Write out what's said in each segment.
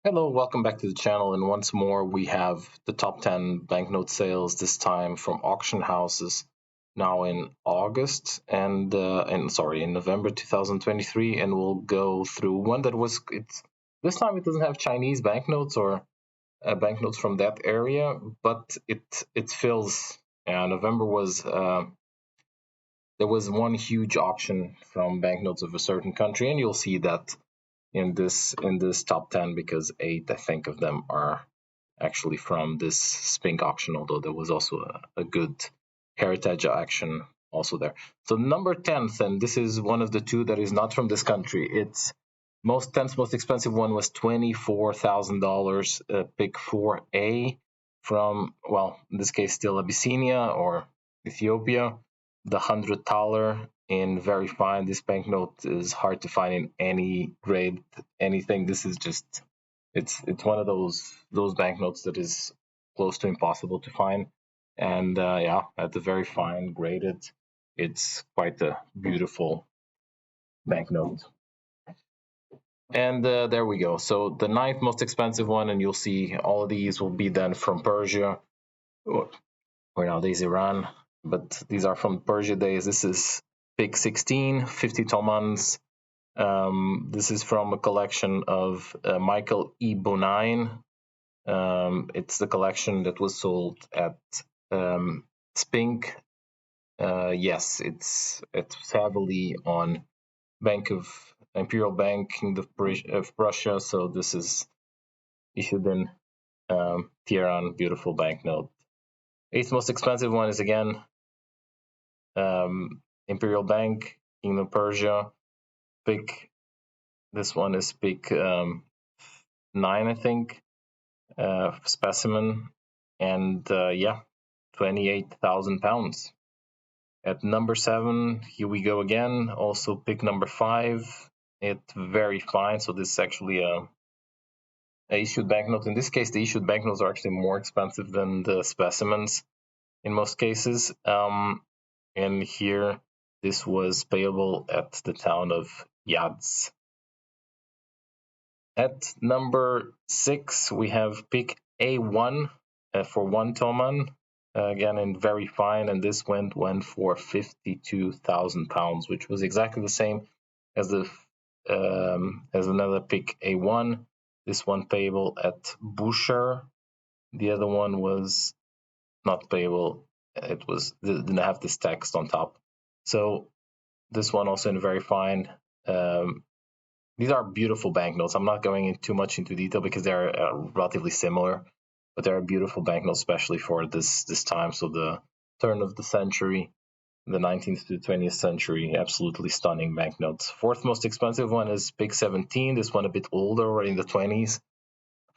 Hello, welcome back to the channel. And once more, we have the top 10 banknote sales, this time from auction houses, now in August in November 2023. And we'll go through one that was, it's this time it doesn't have Chinese banknotes or banknotes from that area, but it fills. November was, there was one huge auction from banknotes of a certain country, and you'll see that in this top 10 because eight I think of them are actually from this Spink auction, although there was also a good heritage action also there. So number 10th, and this is one of the two that is not from this country. It's most 10th most expensive one was $24,000, pick 4A from, well, in this case still Abyssinia or Ethiopia. The $100 in very fine. This banknote is hard to find in any grade, anything. This is just it's one of those banknotes that is close to impossible to find. And yeah, at the very fine graded, it's quite a beautiful banknote. And there we go. So the ninth most expensive one, and you'll see all of these will be then from Persia, or nowadays Iran, but these are from Persia days. This is Pick 16, 50 tomans. This is from a collection of Michael E. Bonine. It's the collection that was sold at Spink. Yes, it's heavily on Bank of Imperial Bank of Prussia. So this is issued in Tehran. Beautiful banknote. Eighth most expensive one is again Imperial Bank, Kingdom of Persia. Pick this one is pick 9, I think, specimen, and yeah, 28,000 pounds. At number 7, here we go again. Also pick number 5. It's very fine. So this is actually a issued banknote. In this case, the issued banknotes are actually more expensive than the specimens in most cases. And here, this was payable at the town of Yazd. At number 6, we have pick A1 for 1 toman. Again, in very fine, and this went for 52,000 pounds, which was exactly the same as the as another pick A1. This one payable at Boucher. The other one was not payable. It didn't have this text on top. So this one also in very fine. These are beautiful banknotes. I'm not going too much into detail because they're relatively similar, but they're beautiful banknotes, especially for this time. So the turn of the century, the 19th to 20th century, absolutely stunning banknotes. Fourth most expensive one is Big 17. This one a bit older, in the 20s.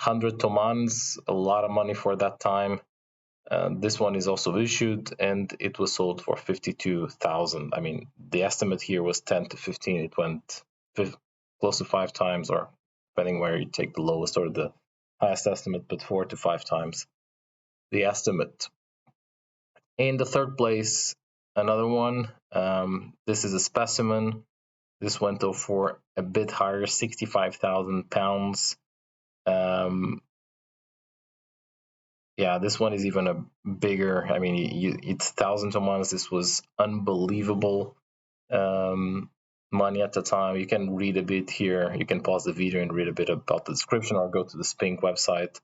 100 tomans, a lot of money for that time. This one is also issued, and it was sold for 52,000. I mean, the estimate here was 10 to 15. It went close to 5 times, or depending where you take the lowest or the highest estimate, but 4 to 5 times the estimate. In the third place, another one. This is a specimen. This went though for a bit higher, 65,000 pounds. Yeah, this one is even a bigger. I mean, it's 1,000 tomans. This was unbelievable money at the time. You can read a bit here. You can pause the video and read a bit about the description, or go to the Spink website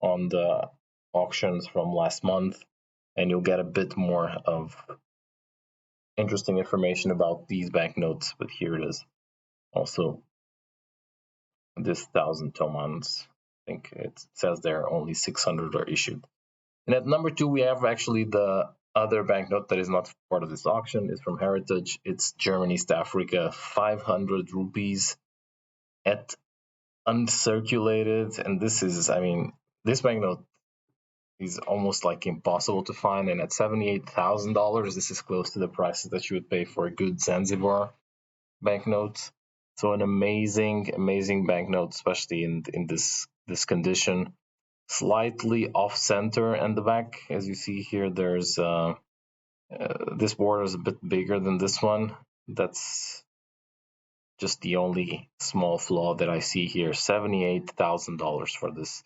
on the auctions from last month, and you'll get a bit more of interesting information about these banknotes. But here it is. Also, this 1,000 tomans. I think it says there only 600 are issued. And at number 2, we have actually the other banknote that is not part of this auction. Is from Heritage. It's German East Africa, 500 rupees at uncirculated. And this is, I mean, this banknote is almost like impossible to find. And at $78,000, this is close to the prices that you would pay for a good Zanzibar banknote. So an amazing banknote, especially in this condition. Slightly off center in the back, as you see here. There's this border is a bit bigger than this one. That's just the only small flaw that I see here. $78,000 for this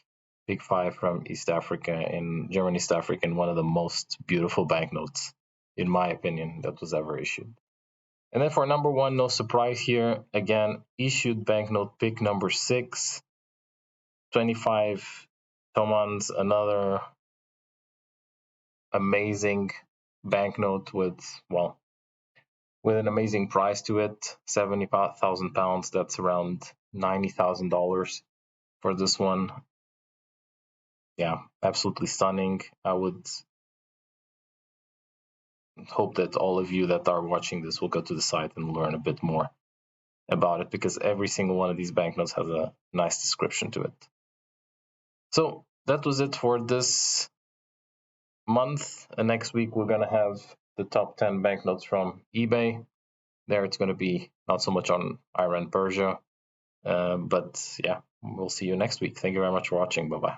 Big Five from East Africa in German East Africa, and one of the most beautiful banknotes, in my opinion, that was ever issued. And then for number one, no surprise here. Again, issued banknote pick number 6, 25 Tomans, another amazing banknote with, well, with an amazing price to it, 70,000 pounds. That's around $90,000 for this one. Yeah, absolutely stunning. I would hope that all of you that are watching this will go to the site and learn a bit more about it, because every single one of these banknotes has a nice description to it. So that was it for this month. And next week we're going to have the top 10 banknotes from eBay. There it's going to be not so much on Iran Persia, but yeah, we'll see you next week. Thank you very much for watching. Bye bye.